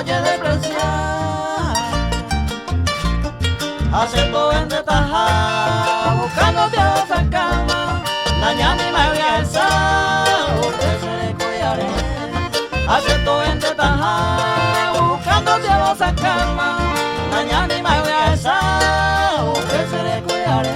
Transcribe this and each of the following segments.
oye despreciar. Acepto en detajar, buscándote a otra cama. Mañana me voy a alzar, usted se le cuidaré. Acepto en detajar, buscándote a otra cama. Mañana me voy a alzar, usted se le cuidaré.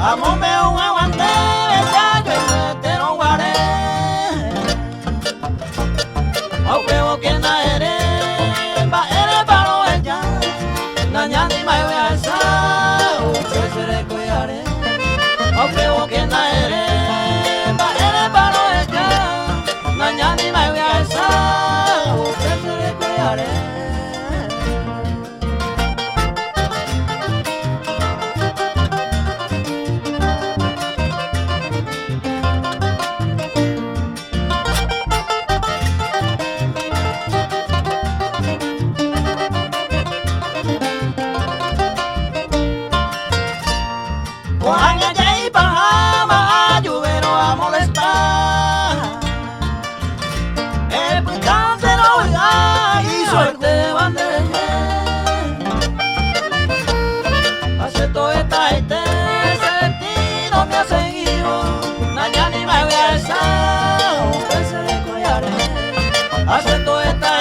Amo me un aguante, ya yo te lo guaré. Aunque vos que na eres para ella. Mañana ni me voy a alzar, usted se le cuidaré. Aunque vos que na eres para ella. Mañana ni me voy a alzar, usted se le cuidaré. Suerte bandeje, acepto esta ese destino me ha seguido. Mañana ni me voy a alzar, usted se le cuidaré. Acepto esta